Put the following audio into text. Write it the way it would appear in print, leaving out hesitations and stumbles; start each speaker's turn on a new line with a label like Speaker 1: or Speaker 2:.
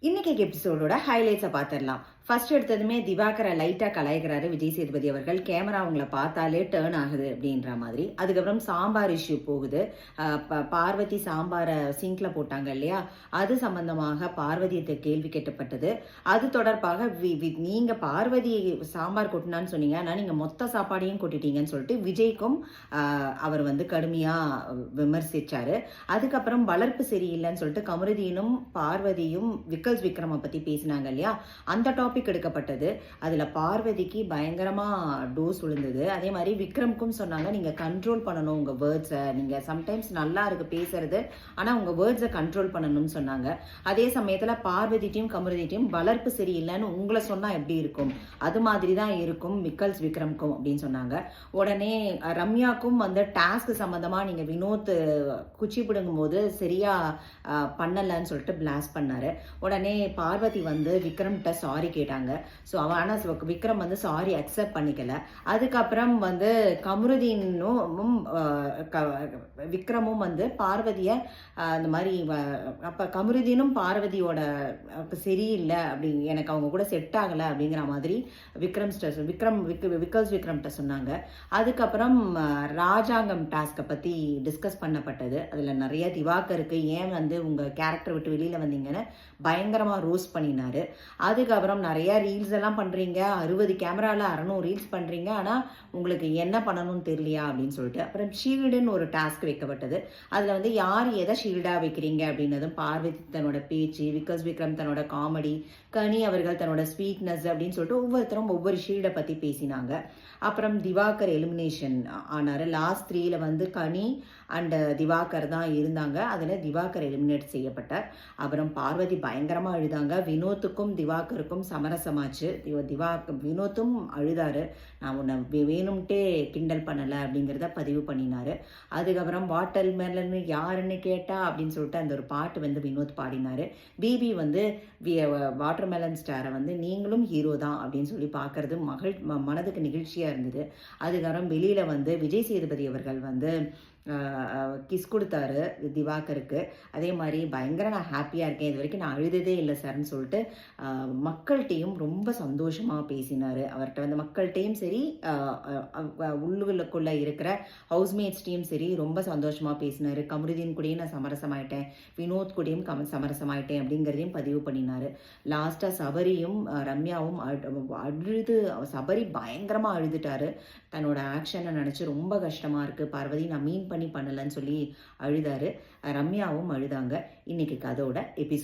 Speaker 1: இன்னைக்கு எபிசோடோட ஹைலைட்ஸை பார்த்துடலாம். ஃபர்ஸ்ட் எடுத்ததுமே திவாகரை லைட்டாக கலாய்க்கிறாரு விஜய் சேதுபதி அவர்கள். கேமரா அவங்கள பார்த்தாலே டேர்ன் ஆகுது அப்படின்ற மாதிரி. அதுக்கப்புறம் சாம்பார் இஷ்யூ போகுது. பார்வதி சாம்பாரை சிங்க்ல போட்டாங்க இல்லையா, அது சம்பந்தமாக பார்வதியத்தை கேள்வி கேட்டப்பட்டது. அது தொடர்பாக நீங்க பார்வதி சாம்பார் கொட்டினான்னு சொன்னீங்க, ஆனால் நீங்க மொத்த சாப்பாடையும் கொட்டிட்டீங்கன்னு சொல்லிட்டு விஜய்க்கும் அவர் கடுமையா விமர்சிச்சாரு. அதுக்கப்புறம் வளர்ப்பு சரியில்லைன்னு சொல்லிட்டு கமருதீனும் பார்வதியும் விக்ரமை பத்தி பேசினாங்க இல்லையா, அந்த டாபிக் எடுக்கப்பட்டது. அதுல பார்வதிக்கு பயங்கரமா டோஸ் விழுந்தது. அதே மாதிரி விக்ரம்க்கும் சொன்னாங்க, நீங்க கண்ட்ரோல் பண்ணணும் உங்க வேர்ட்ஸை, நீங்க சம்டைம்ஸ் நல்லா இருக்கு பேசுறது, ஆனா உங்க வேர்ட்ஸை கண்ட்ரோல் பண்ணணும்னு சொன்னாங்க. அதே சமயத்துல பார்வதிட்டையும் கமருதிட்டையும் வளர்ப்பு சரியில்லைன்னு உங்களை சொன்னா எப்படி இருக்கும், அது மாதிரி தான் இருக்கும் விக்ரம்க்கும் அப்படின்னு சொன்னாங்க. உடனே ரம்யாக்கும் டாஸ்க் சம்பந்தமா நீங்க வினோத் குச்சி பிடுங்கும் போது சரியா பண்ணலன்னு சொல்லிட்டு பிளாஸ்ட் பண்ணாரு. உடனே பார்வதி விக்ரம்கிட்ட சாரி கேட்டாங்க. ஸோ ஆனால் விக்ரம் சாரி அக்செப்ட் பண்ணிக்கல. அதுக்கப்புறம் கமருதீனும் விக்ரமும் பார்வதியை அந்த மாதிரி அப்போ கமருதீனும் பார்வதியோட சரியில்லை, அப்படி எனக்கு அவங்க கூட செட் ஆகலை அப்படிங்கிற மாதிரி விக்ரம்கிட்ட சொன்னாங்க. அதுக்கப்புறம் ராஜாங்கம் டாஸ்கை பற்றி டிஸ்கஸ் பண்ணப்பட்டது. அதில் நிறைய திவாகருக்கு ஏன் உங்கள் கேரக்டர் விட்டு வெளியில் வந்தீங்கன்னு பயங்கரமா ரோஸ்ட் பண்ணினாரு. அதுக்கப்புறம் நிறைய ரீல்ஸ் எல்லாம் பண்றீங்க, 60 கேமரால 600 ரீல்ஸ் பண்றீங்க, ஆனா உங்களுக்கு என்ன பண்ணணும்னு தெரியலையா அப்படின்னு சொல்லிட்டு. அப்புறம் ஷீல்டுன்னு ஒரு டாஸ்க் வைக்கப்பட்டது. அதுல யார் எதை ஷீல்டா வைக்கிறீங்க அப்படின்னதும் பார்வதி தன்னோட பேச்சு, விக்ரம் தன்னோட காமெடி, கனி அவர்கள் தன்னோட ஸ்வீட்னஸ் அப்படின்னு சொல்லிட்டு ஒவ்வொருத்தரும் ஒவ்வொரு ஷீல்டை பத்தி பேசினாங்க. அப்புறம் திவாகர் எலிமினேஷன் ஆனாரு. லாஸ்ட் 3ல கனி அண்ட் திவாகர் தான் இருந்தாங்க. அதுல திவாகர் எலிமினேட் செய்யப்பட்டார். அப்புறம் பார்வதி பயங்கரமா அழுதாங்க. வினோத்துக்கும் திவாகருக்கும் சமரசமாச்சு. வினோத்தும் அழுதாரு, நான் உன்னை வேணும்ட்டே கிண்டல் பண்ணல அப்படிங்கிறத பதிவு பண்ணினாரு. அதுக்கப்புறம் வாட்டர் மெலன் யாருன்னு கேட்டா அப்படின்னு சொல்லிட்டு அந்த ஒரு பாட்டு வினோத் பாடினாரு. பிபி வாட்டர் மெலன் ஸ்டாரை நீங்களும் ஹீரோ தான் அப்படின்னு சொல்லி பார்க்கறது மனதுக்கு நிகழ்ச்சியா இருந்தது. அதுக்கப்புறம் வெளியில விஜய் சேதுபதி அவர்கள் கிஸ் கொடுத்தாரு திவாகருக்கு. அதே மாதிரி பயங்கர நான் ஹாப்பியாக இருக்கேன், இது வரைக்கும் நான் அழுததே இல்லை சார்ன்னு சொல்லிட்டு மக்கள்கிட்டையும் ரொம்ப சந்தோஷமாக பேசினார். அவர்கிட்ட மக்கள்கிட்டையும் சரி, உள்ளுக்குள்ளே இருக்கிற ஹவுஸ்மேட்ஸ்டையும் சரி ரொம்ப சந்தோஷமாக பேசினார். கமருதீன் கூடயும் நான் சமரசமாயிட்டேன், வினோத் கூடயும் சமரசமாயிட்டேன் அப்படிங்கிறதையும் பதிவு பண்ணினார். லாஸ்ட்டாக சபரியும் ரம்யாவும் அழுது, சபரி பயங்கரமாக அழுதுட்டாரு. தன்னோட ஆக்ஷனை நினச்சி ரொம்ப கஷ்டமாக இருக்குது பார்வதி, நான் மீன் பண்ணலன்னு சொல்லி அழுதாரு. ரம்யாவும் அழுதாங்க. இன்னைக்கு கதோட எபிசோட்